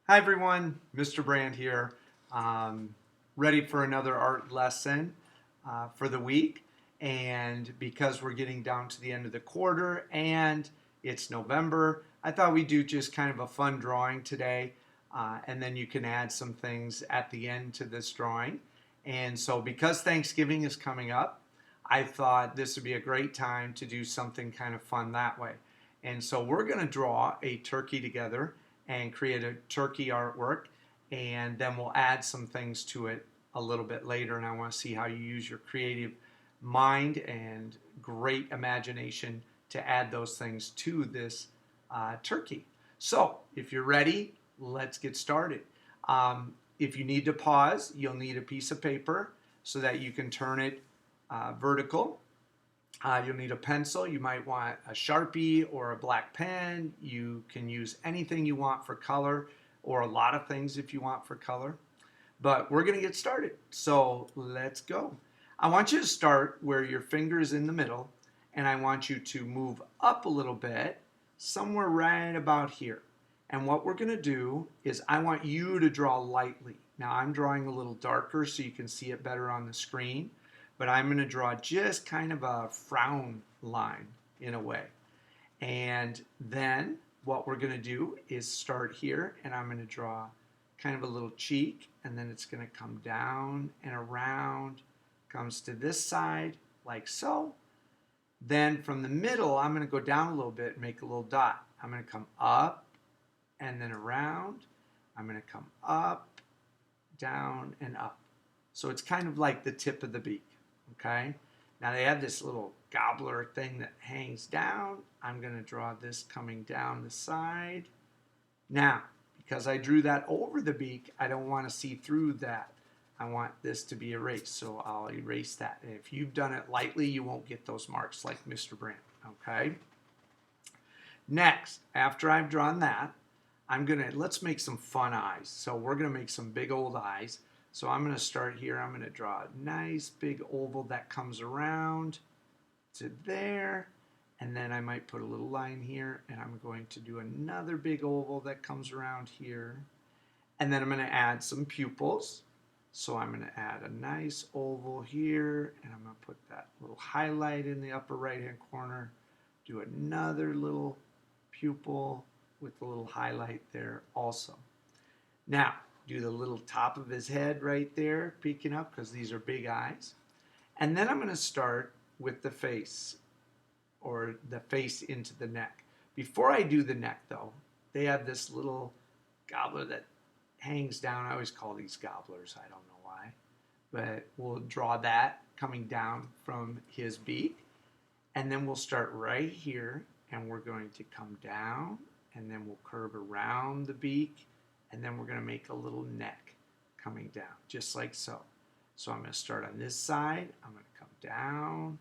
Hi everyone, Mr. Brand here. Um, Ready for another art lesson for the week. And because we're getting down to the end of the quarter and it's November, I thought we'd do just kind of a fun drawing today. And then you can add some things at the end to this drawing. And so, because Thanksgiving is coming up, I thought this would be a great time to do something kind of fun that way. And so, we're going to draw a turkey together and create a turkey artwork, and then we'll add some things to it a little bit later. And I want to see how you use your creative mind and great imagination to add those things to this turkey. So if you're ready, let's get started. If you need to pause, you'll need a piece of paper so that you can turn it vertical. You'll need a pencil. You might want a Sharpie or a black pen. You can use anything you want for color, or a lot of things if you want for color. But we're going to get started. So let's go. I want you to start where your finger is in the middle, and I want you to move up a little bit, somewhere right about here. And what we're going to do is I want you to draw lightly. Now I'm drawing a little darker so you can see it better on the screen, but I'm going to draw just kind of a frown line in a way. And then what we're going to do is start here, and I'm going to draw kind of a little cheek, and then it's going to come down and around, comes to this side like so. Then from the middle, I'm going to go down a little bit and make a little dot. I'm going to come up and then around. I'm going to come up, down, and up. So it's kind of like the tip of the beak. Okay, now they have this little gobbler thing that hangs down. I'm going to draw this coming down the side. Now, because I drew that over the beak, I don't want to see through that. I want this to be erased, so I'll erase that. And if you've done it lightly, you won't get those marks like Mr. Brand. Okay. Next, after I've drawn that, let's make some fun eyes. So we're gonna make some big old eyes. So I'm gonna start here. I'm gonna draw a nice big oval that comes around to there. And then I might put a little line here, and I'm going to do another big oval that comes around here. And then I'm gonna add some pupils. So I'm gonna add a nice oval here, and I'm gonna put that little highlight in the upper right-hand corner. Do another little pupil with a little highlight there also. Now, do the little top of his head right there, peeking up, because these are big eyes. And then I'm going to start with the face, or the face into the neck. Before I do the neck, though, they have this little gobbler that hangs down. I always call these gobblers, I don't know why. But we'll draw that coming down from his beak. And then we'll start right here, and we're going to come down, and then we'll curve around the beak, and then we're going to make a little neck coming down, just like so. So I'm going to start on this side. I'm going to come down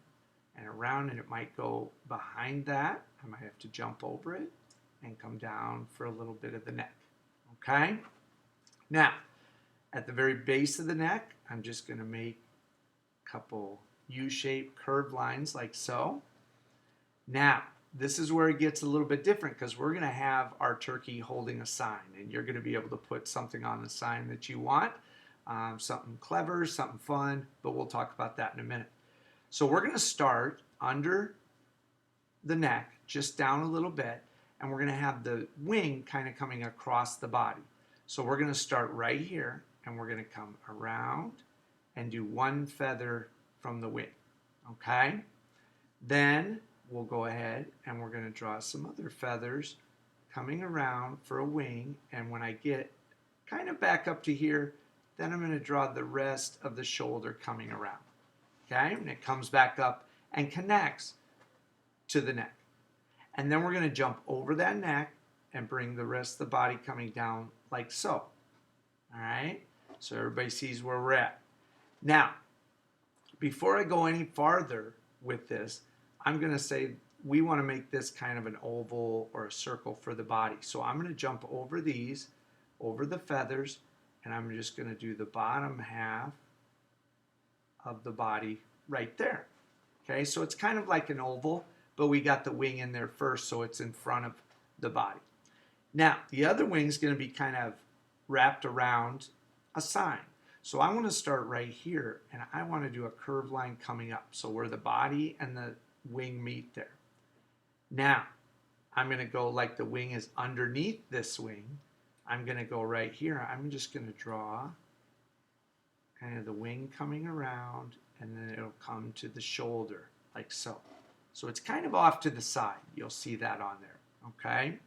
and around, and it might go behind that. I might have to jump over it and come down for a little bit of the neck. Okay? Now, at the very base of the neck, I'm just going to make a couple U-shaped curved lines like so. Now, this is where it gets a little bit different, because we're going to have our turkey holding a sign, and you're going to be able to put something on the sign that you want, something clever, something fun, but we'll talk about that in a minute. So we're going to start under the neck, just down a little bit, and we're going to have the wing kind of coming across the body. So we're going to start right here, and we're going to come around and do one feather from the wing. Okay? Then we'll go ahead and we're going to draw some other feathers coming around for a wing, and when I get kind of back up to here, then I'm going to draw the rest of the shoulder coming around. Okay, and it comes back up and connects to the neck. And then we're going to jump over that neck and bring the rest of the body coming down like so. All right, so everybody sees where we're at. Now, before I go any farther with this, I'm going to say we want to make this kind of an oval or a circle for the body. So I'm going to jump over these, over the feathers, and I'm just going to do the bottom half of the body right there. Okay, so it's kind of like an oval, but we got the wing in there first, so it's in front of the body. Now, the other wing is going to be kind of wrapped around a sign. So I want to start right here, and I want to do a curved line coming up. So where the body and the wing meet there. Now, I'm going to go like the wing is underneath this wing. I'm going to go right here. I'm just going to draw kind of the wing coming around, and then it'll come to the shoulder like so. So it's kind of off to the side. You'll see that on there, okay?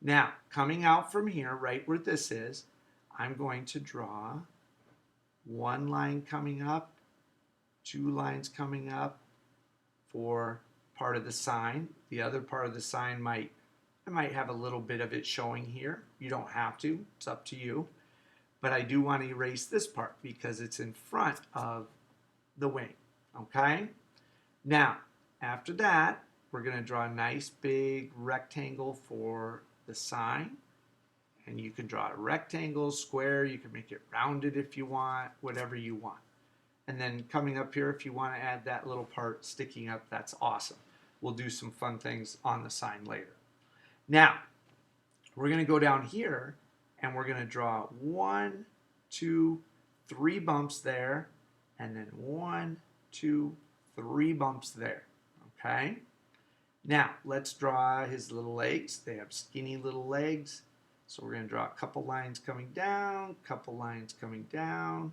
Now, coming out from here, right where this is, I'm going to draw one line coming up, two lines coming up for part of the sign. The other part of the sign I might have a little bit of it showing here. You don't have to, it's up to you. But I do want to erase this part because it's in front of the wing, okay? Now, after that, we're going to draw a nice big rectangle for the sign. And you can draw a rectangle, square, you can make it rounded if you want, whatever you want. And then coming up here, if you want to add that little part sticking up, that's awesome. We'll do some fun things on the sign later. Now, we're going to go down here and we're going to draw 1, 2, 3 bumps there, and then 1, 2, 3 bumps there. Okay? Now, let's draw his little legs. They have skinny little legs. So we're going to draw a couple lines coming down, couple lines coming down,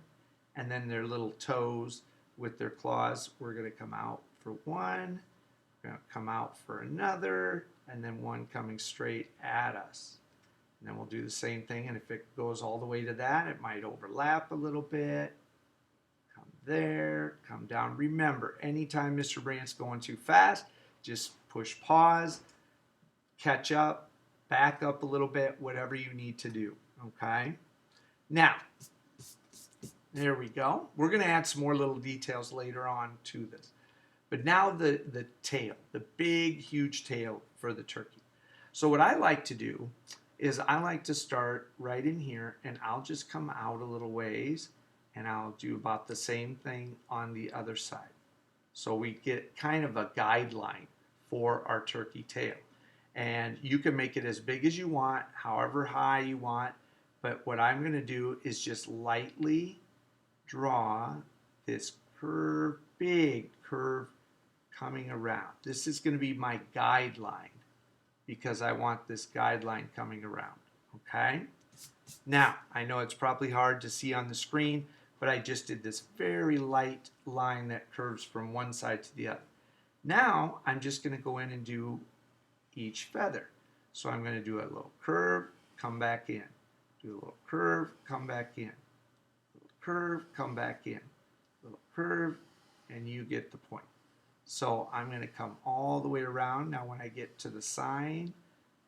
and then their little toes with their claws. We're going to come out for one, we're going to come out for another, and then one coming straight at us. And then we'll do the same thing, and if it goes all the way to that, it might overlap a little bit. Come there, come down. Remember, anytime Mr. Brandt's going too fast, just push pause, catch up, back up a little bit, whatever you need to do, okay? Now, there we go. We're going to add some more little details later on to this. But now the tail, the big, huge tail for the turkey. So what I like to do is I like to start right in here, and I'll just come out a little ways, and I'll do about the same thing on the other side. So we get kind of a guideline for our turkey tail. And you can make it as big as you want, however high you want. But what I'm going to do is just lightly draw this curve, big curve coming around. This is going to be my guideline because I want this guideline coming around. Okay? Now, I know it's probably hard to see on the screen, but I just did this very light line that curves from one side to the other. Now, I'm just going to go in and do each feather. So I'm going to do a little curve, come back in. Do a little curve, come back in. Little curve, come back in. Little curve, and you get the point. So I'm going to come all the way around. Now when I get to the sign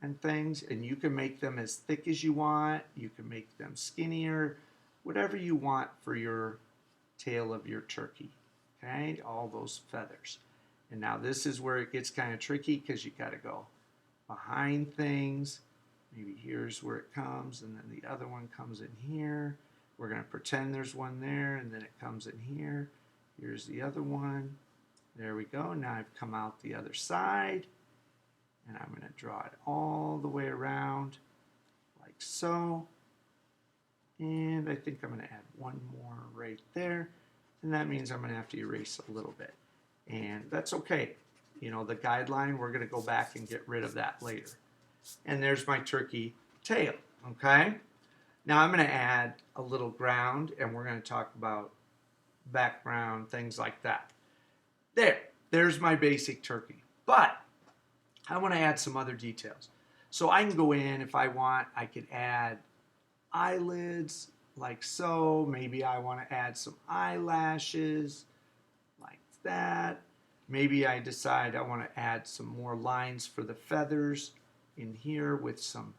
and things, and you can make them as thick as you want, you can make them skinnier, whatever you want for your tail of your turkey. Okay, all those feathers. And now this is where it gets kind of tricky because you got to go behind things. Maybe here's where it comes, and then the other one comes in here. We're going to pretend there's one there, and then it comes in here. Here's the other one. There we go. Now I've come out the other side, and I'm going to draw it all the way around like so. And I think I'm going to add one more right there, and that means I'm going to have to erase a little bit. And that's okay. You know, the guideline, we're going to go back and get rid of that later. And there's my turkey tail, okay? Now I'm going to add a little ground, and we're going to talk about background, things like that. There's my basic turkey. But I want to add some other details. So I can go in, if I want, I could add eyelids like so. Maybe I want to add some eyelashes like that. Maybe I decide I want to add some more lines for the feathers in here with some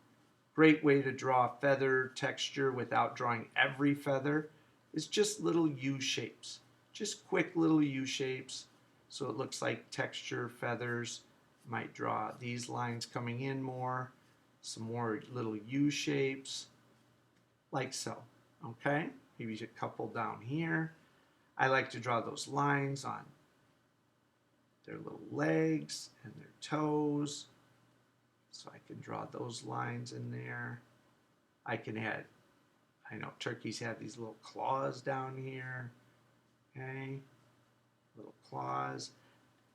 great way to draw feather texture without drawing every feather is just little U shapes. Just quick little U shapes so it looks like texture feathers. Might draw these lines coming in more, some more little U shapes like so. Okay, maybe a couple down here. I like to draw those lines on their little legs and their toes. So I can draw those lines in there. I can add I know turkeys have these little claws down here. Okay, little claws.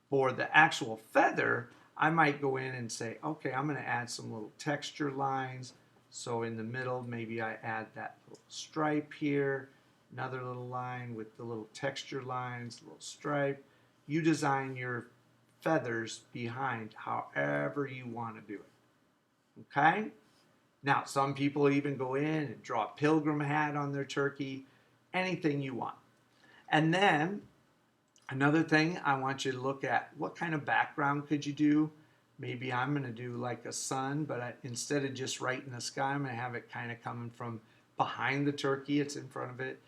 For the actual feather, I might go in and say, okay, I'm going to add some little texture lines. So in the middle, maybe I add that little stripe here, another little line with the little texture lines, little stripe. You design your feathers behind however you want to do it. Okay? Now, some people even go in and draw a pilgrim hat on their turkey, anything you want. And then another thing, I want you to look at what kind of background could you do. Maybe I'm going to do like a sun, but instead of just right in the sky, I'm going to have it kind of coming from behind the turkey. It's in front of it.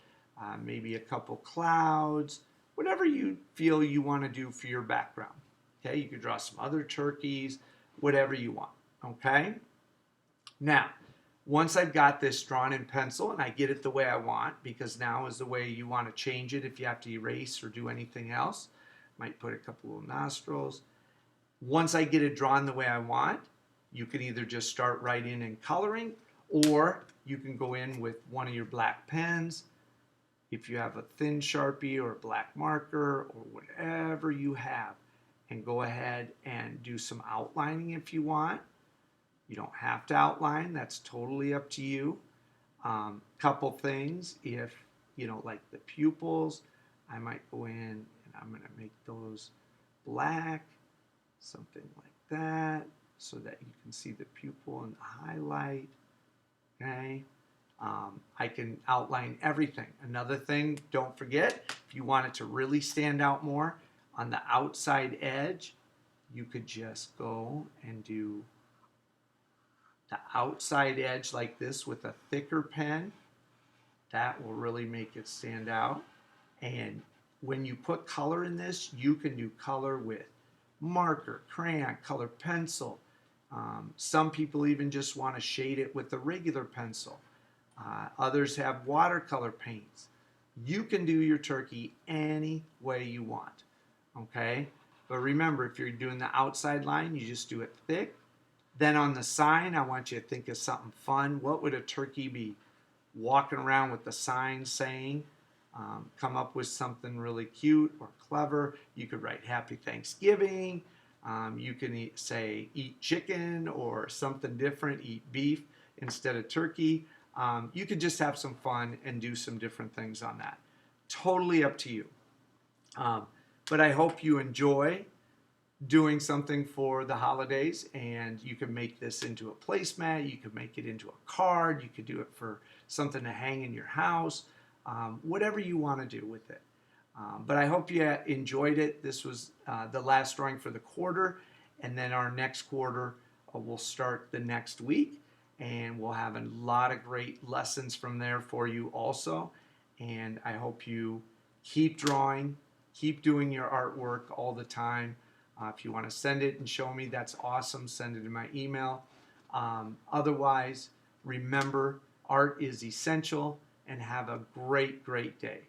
Maybe a couple clouds, whatever you feel you want to do for your background. Okay, you could draw some other turkeys, whatever you want. Okay, now once I've got this drawn in pencil and I get it the way I want, because now is the way you want to change it if you have to erase or do anything else. Might put a couple little nostrils. Once I get it drawn the way I want, you can either just start writing and coloring, or you can go in with one of your black pens. If you have a thin Sharpie or a black marker or whatever you have, and go ahead and do some outlining if you want. You don't have to outline, that's totally up to you. Couple things, if you know, like the pupils, I might go in and I'm going to make those black, something like that, so that you can see the pupil and the highlight. Okay, I can outline everything. Another thing, don't forget, if you want it to really stand out more, on the outside edge, you could just go and do the outside edge like this with a thicker pen. That will really make it stand out. And when you put color in this, you can do color with marker, crayon, color pencil. Some people even just want to shade it with a regular pencil. Others have watercolor paints. You can do your turkey any way you want. Okay? But remember, if you're doing the outside line, you just do it thick. Then on the sign, I want you to think of something fun. What would a turkey be walking around with the sign saying? Come up with something really cute or clever. You could write Happy Thanksgiving. You can say eat chicken or something different, eat beef instead of turkey. You could just have some fun and do some different things on that. Totally up to you. But I hope you enjoy doing something for the holidays, and you can make this into a placemat, you could make it into a card, you could do it for something to hang in your house, whatever you want to do with it. But I hope you enjoyed it. This was the last drawing for the quarter, and then our next quarter will start the next week, and we'll have a lot of great lessons from there for you also. And I hope you keep drawing, keep doing your artwork all the time. If you want to send it and show me, that's awesome. Send it to my email. Otherwise, remember, art is essential, and have a great, great day.